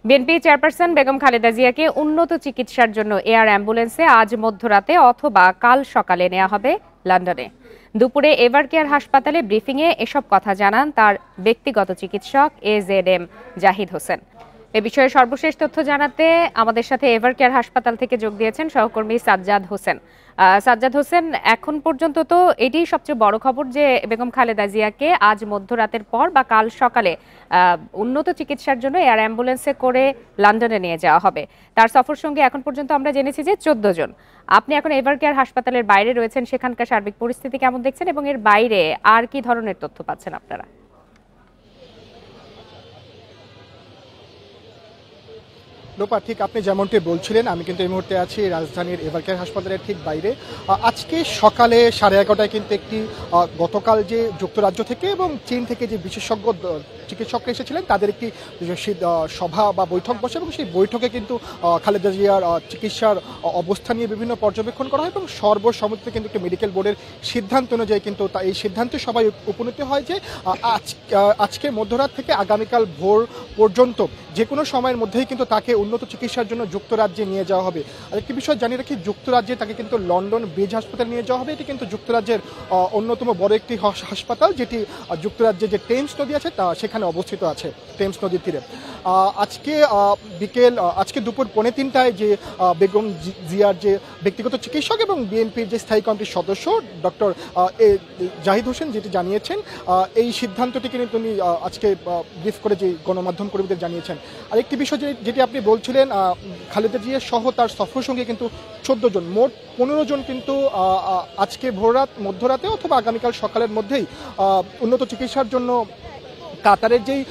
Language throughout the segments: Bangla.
বিএনপি চেয়ারপারসন বেগম খালেদা জিয়াকে উন্নত চিকিৎসার জন্য এয়ার অ্যাম্বুলেন্সে আজ মধ্যরাতে অথবা কাল সকালে নেওয়া হবে লন্ডনে। দুপুরে এভারকেয়ার হাসপাতালে ব্রিফিংয়ে এসব কথা জানান তার ব্যক্তিগত চিকিৎসক AZM জাহিদ হোসেন। এ বিষয়ে সর্বশেষ তথ্য জানাতে আমাদের সাথে এভারকেয়ার হাসপাতাল থেকে যোগ দিয়েছেন সহকর্মী সাজ্জাদ হোসেন। সাজ্জাদ হোসেন, এখন পর্যন্ত তো এটাই সবচেয়ে বড় খবর যে বেগম খালেদা জিয়াকে আজ মধ্যরাতের পর বা কাল সকালে উন্নত চিকিৎসার জন্য এয়ার অ্যাম্বুলেন্সে করে লন্ডনে নিয়ে যাওয়া হবে। তার সফর সঙ্গে এখন পর্যন্ত আমরা জেনেছি যে 14 জন। আপনি এখন এভারকেয়ার হাসপাতালের বাইরে রয়েছেন, সেখানকার সার্বিক পরিস্থিতি কেমন দেখছেন এবং এর বাইরে আর কি ধরনের তথ্য পাচ্ছেন আপনারা? লোপা, ঠিক আপনি যেমনটি বলছিলেন, আমি কিন্তু এই মুহূর্তে আছি রাজধানীর এভারকেয়ার হাসপাতালের ঠিক বাইরে। আজকে সকালে 11:30টায় কিন্তু একটি গতকাল যে যুক্তরাজ্য থেকে এবং চীন থেকে যে বিশেষজ্ঞ চিকিৎসকরা এসেছিলেন তাদের একটি সভা বা বৈঠক বসে এবং সেই বৈঠকে কিন্তু খালেদা জিয়ার চিকিৎসার অবস্থা নিয়ে বিভিন্ন পর্যবেক্ষণ করা হয় এবং সর্বসম্মতিতে কিন্তু একটি মেডিকেল বোর্ডের সিদ্ধান্ত অনুযায়ী কিন্তু এই সিদ্ধান্তে সবাই উপনীত হয় যে আজকে মধ্যরাত থেকে আগামীকাল ভোর পর্যন্ত যে কোনো সময়ের মধ্যেই কিন্তু তাকে উন্নত চিকিৎসার জন্য যুক্তরাজ্যে নিয়ে যাওয়া হবে। আরেকটি বিষয় জানিয়ে রাখি, যুক্তরাজ্যে তাকে কিন্তু লন্ডন ব্রিজ হাসপাতাল নিয়ে যাওয়া হবে। এটি কিন্তু যুক্তরাজ্যের অন্যতম বড় একটি হাসপাতাল, যেটি যুক্তরাজ্যে যে টেমস নদী আছে তা সেখানে অবস্থিত আছে, টেমস নদীর তীরে। আজকে দুপুর 2:45টায় যে বেগম জিয়ার যে ব্যক্তিগত চিকিৎসক এবং বিএনপির যে স্থায়ী কমিটির সদস্য ডক্টর জাহিদ হোসেন যেটি জানিয়েছেন, এই সিদ্ধান্তটি কিন্তু তিনি আজকে ব্রিফ করে যে গণমাধ্যম কর্মীদের জানিয়েছেন। আরেকটি বিষয় যেটি আপনি বলছিলেন, খালেদা জিয়া সহ তার সফর সঙ্গে কিন্তু 14 জন, মোট 15 জন কিন্তু আজকে মধ্যরাতে অথবা আগামীকাল সকালের মধ্যেই উন্নত চিকিৎসার জন্য কাতারের যেই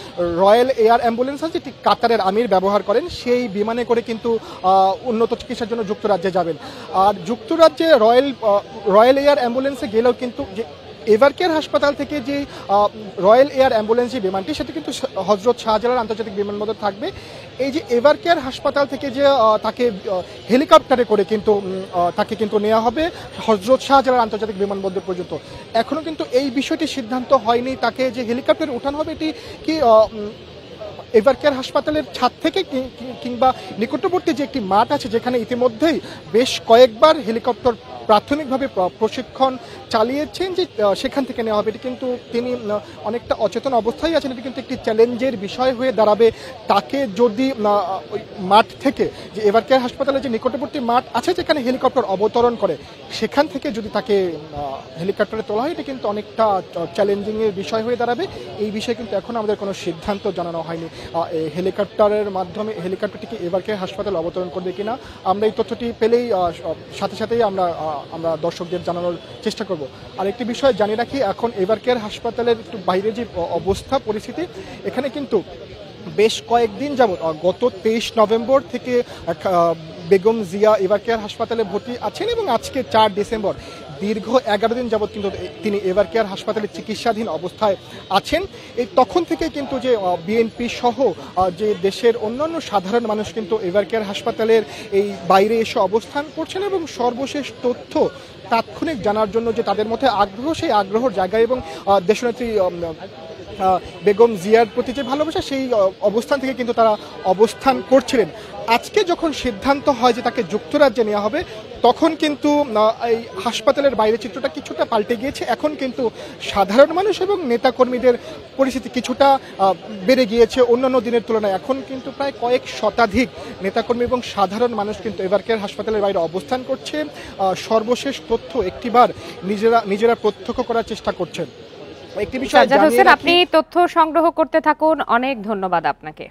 রয়্যাল এয়ার অ্যাম্বুলেন্স আছে, যেটি কাতারের আমির ব্যবহার করেন, সেই বিমানে করে কিন্তু উন্নত চিকিৎসার জন্য যুক্তরাজ্যে যাবেন। আর যুক্তরাজ্যে রয়্যাল এয়ার অ্যাম্বুলেন্সে গেলেও কিন্তু যে এভারকেয়ার হাসপাতাল থেকে যে রয়্যাল এয়ার অ্যাম্বুলেন্স যে বিমানটি, সেটা কিন্তু হজরত শাহজালাল আন্তর্জাতিক বিমানবন্দর থাকবে। এই যে এভারকেয়ার হাসপাতাল থেকে যে তাকে হেলিকপ্টারে করে কিন্তু তাকে কিন্তু নেওয়া হবে হজরত শাহজালাল আন্তর্জাতিক বিমানবন্দর পর্যন্ত। এখনও কিন্তু এই বিষয়টি সিদ্ধান্ত হয়নি তাকে যে হেলিকপ্টারে উঠানো হবে এটি কি এভারকেয়ার হাসপাতালের ছাদ থেকে কিংবা নিকটবর্তী যে একটি মাঠ আছে যেখানে ইতিমধ্যেই বেশ কয়েকবার হেলিকপ্টার প্রাথমিকভাবে প্রশিক্ষণ চালিয়েছেন, যে সেখান থেকে নেওয়া হবে। এটি কিন্তু তিনি অনেকটা অচেতন অবস্থায় আছেন। এটি কিন্তু একটি চ্যালেঞ্জের বিষয় হয়ে দাঁড়াবে তাকে যদি ওই মাঠ থেকে, যে এভারকেয়ার হাসপাতালে যে নিকটবর্তী মাঠ আছে যেখানে হেলিকপ্টার অবতরণ করে, সেখান থেকে যদি তাকে হেলিকপ্টারে তোলা হয়, এটি কিন্তু অনেকটা চ্যালেঞ্জিংয়ের বিষয় হয়ে দাঁড়াবে। এই বিষয়ে কিন্তু এখন আমাদের কোনো সিদ্ধান্ত জানানো হয়নি হেলিকপ্টারের মাধ্যমে হেলিকপ্টারটিকে এভারকেয়ার হাসপাতালে অবতরণ করবে কিনা। আমরা এই তথ্যটি পেলেই সাথে সাথেই আমরা দর্শকদের জানানোর চেষ্টা করব। আর একটি বিষয় জানিয়ে রাখি, এখন এভারকেয়ার হাসপাতালের একটু বাইরে যে অবস্থা পরিস্থিতি, এখানে কিন্তু বেশ কয়েকদিন যাবত গত 23 নভেম্বর থেকে বেগম জিয়া এভারকেয়ার হাসপাতালে ভর্তি আছেন এবং আজকে 4 ডিসেম্বর দীর্ঘ 11 দিন যাবৎ কিন্তু তিনি এভারকেয়ার হাসপাতালে চিকিৎসাধীন অবস্থায় আছেন। এই তখন থেকে কিন্তু যে বিএনপি সহ যে দেশের অন্যান্য সাধারণ মানুষ কিন্তু এভারকেয়ার হাসপাতালের এই বাইরে এসে অবস্থান করছেন এবং সর্বশেষ তথ্য তাৎক্ষণিক জানার জন্য যে তাদের মধ্যে আগ্রহ, সেই আগ্রহের জায়গায় এবং দেশনেত্রী বেগম জিয়ার প্রতি যে ভালোবাসা, সেই অবস্থান থেকে কিন্তু তারা অবস্থান করছিলেন। আজকে যখন সিদ্ধান্ত হয় যে তাকে যুক্তরাজ্যে নেওয়া হবে, তখন কিন্তু এই হাসপাতালের বাইরে চিত্রটা কিছুটা পাল্টে গিয়েছে। এখন কিন্তু সাধারণ মানুষ এবং নেতাকর্মীদের পরিস্থিতি কিছুটা বেড়ে গিয়েছে অন্যান্য দিনের তুলনায়। এখন কিন্তু প্রায় কয়েক শতাধিক নেতাকর্মী এবং সাধারণ মানুষ কিন্তু এভারকেয়ার হাসপাতালের বাইরে অবস্থান করছে, সর্বশেষ তথ্য একটিবার নিজেরা প্রত্যক্ষ করার চেষ্টা করছেন। একটি বিষয় আপনি তথ্য সংগ্রহ করতে থাকুন। অনেক ধন্যবাদ আপনাকে।